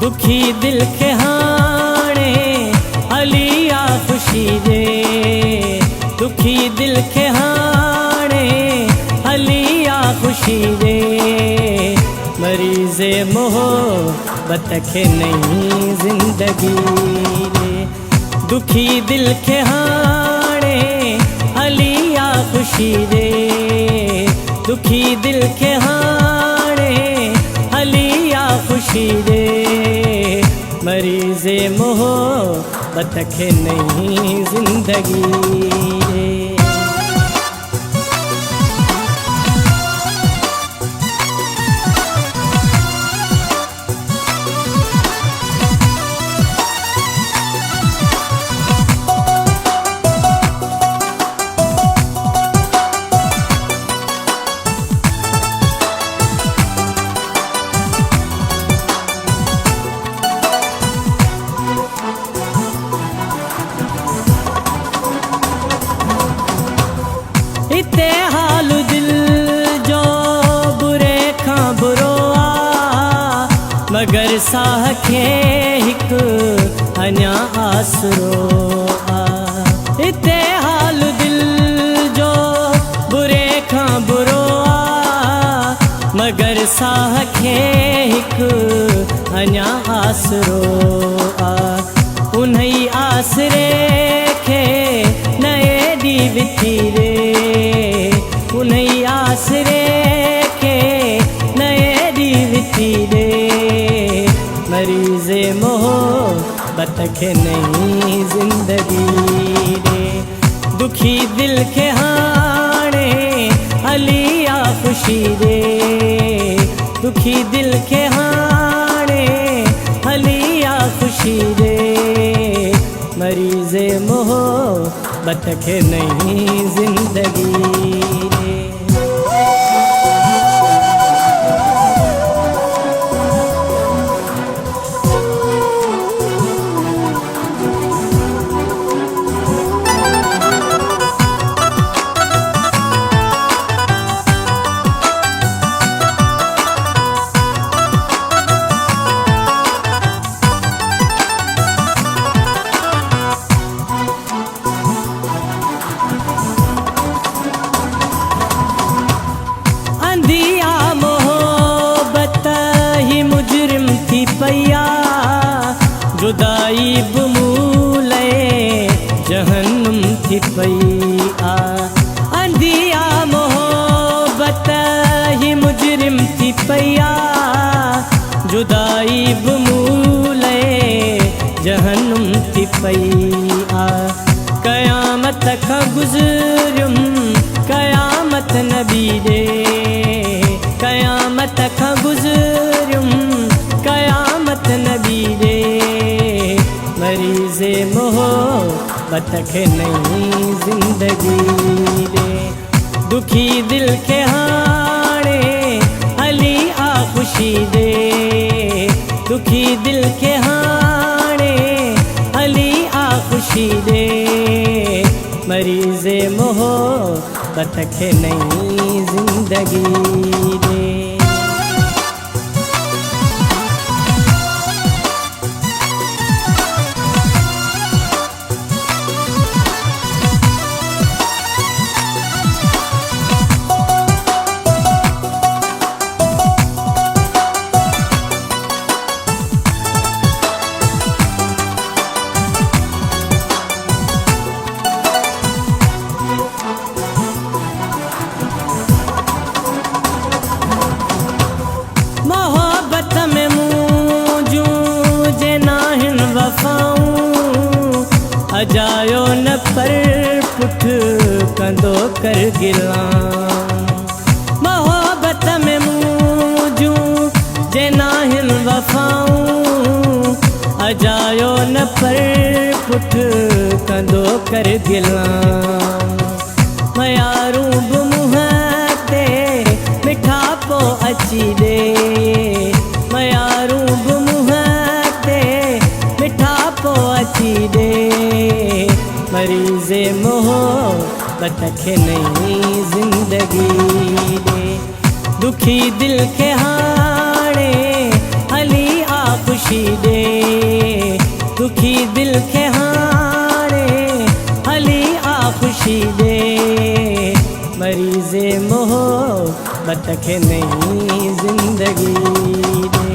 दुखी दिल खे हाणे हली आ ख़ुशी दे। दुखी दिल खे हाणे हली आ ख़ुशी दे। मरीज़े मोहब्बत खे नई ज़िंदगी दे। दुखी दिल खे हाणे हली आ ख़ुशी दे। दुखी दिल खे हाणे हली आ ख़ुशी दे। मरीज़े मोहब्बत खे नई ज़िंदगी दे। हिते हाल दिल जो बुरे खां बुरो आ, मगर साह खे हिकु अञा आसरो आ। हिते हाल दिल जो बुरे खां बुरो आ, मगर साह खे हिकु अञा आसरो आ। उन्ही आसरे खे नए डी विथी रे। उन्ही आसरे के नए डी विथी दे। मरीज़े मोहब्बत खे नई ज़िंदगी दे। दुखी दिल खे हाणे हली आ ख़ुशी दे। दुखी दिल खे हाणे हली आ ख़ुशी दे। मरीज़े मोहब्बत खे नई ज़िंदगी दे। अंधिया मोहब्बत ही मुजरिम थी पया। जुदाई बमूले जहन्नुम थी पया। अंधिया मोहब्बत ही मुजरिम थी पया। जुदाई बमूले जहन्नुम थी पया। क़यामत खां गुज़रियुम क़यामत नबी दे। क़यामत खां गुज़रियुम क़यामत नबी दे। मरीज़े मोहब्बत खे नई ज़िंदगी दे। दुखी दिल खे हाणे हली आ ख़ुशी दे। दुखी दिल खे हाणे हली आ ख़ुशी दे। मरीज़े मोहब्बत खे नई ज़िंदगी दे। मोहब्बत में मूंझूं जे नाहिन वफ़ाऊं। अजायो न पर पुठ कंदो कर गिलां। मोहब्बत में मूंझूं जे नाहिन वफ़ाऊं। अजायो न पर पुठ कंदो कर गिलां। मयारूं बि मुंहं ते मिठापो अची दे। मयारूं बि मुंहं ते मिठापो अची दे। मरीज़े मोहब्बत खे नई ज़िंदगी दे। दुखी दिल खे हाणे हली आ ख़ुशी खे नई जिंदगी दे।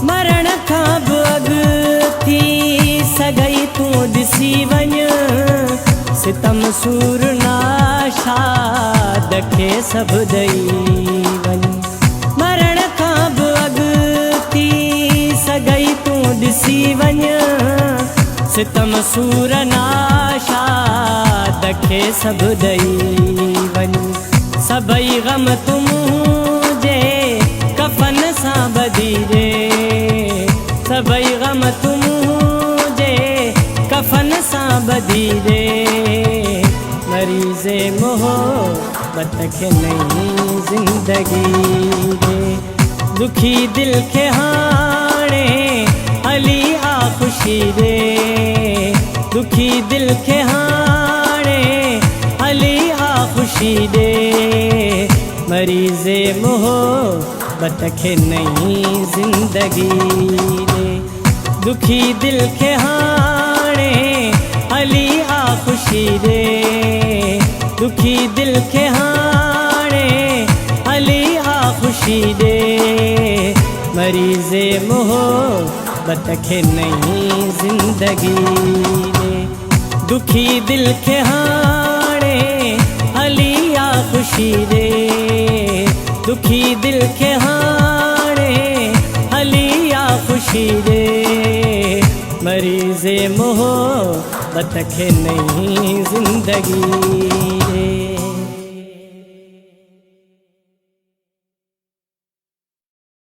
मरण खां बि अॻु थी सघई तूं ॾिसी वञ, सितम सूर नाशाद खे सभु ॾेई वञ। मरण खां बि अॻु थी सघई तूं ॾिसी वञ, सितम सूर नाशाद खे सभु ॾेई वञ। सभई ग़म तुम जे कफन सां ॿधी ॾे, सभई ग़म तुम जे कफन सां ॿधी ॾे। मरीज़े मोहब्बत खे नई ज़िंदगी ॾे। दुखी दिल खे हाणे हली आ ख़ुशी ॾे, दुखी दिल खे हाणे हली आ ख़ुशी ॾे। मरीज़े मोहब्बत खे नई ज़िंदगी ॾे। दुखी दिल खे हाणे हली आ ख़ुशी ॾे, दुखी दिल खे हाणे हली आ ख़ुशी ॾे। मरीज़े मोहब्बत खे नई ज़िंदगी ॾे। दुखी दिल खे हाणे हली आ ख़ुशी ॾे, दुखी दिल खे हाणे हली आ ख़ुशी ॾे। मरीज़े मोहब्बत खे नई ज़िंदगी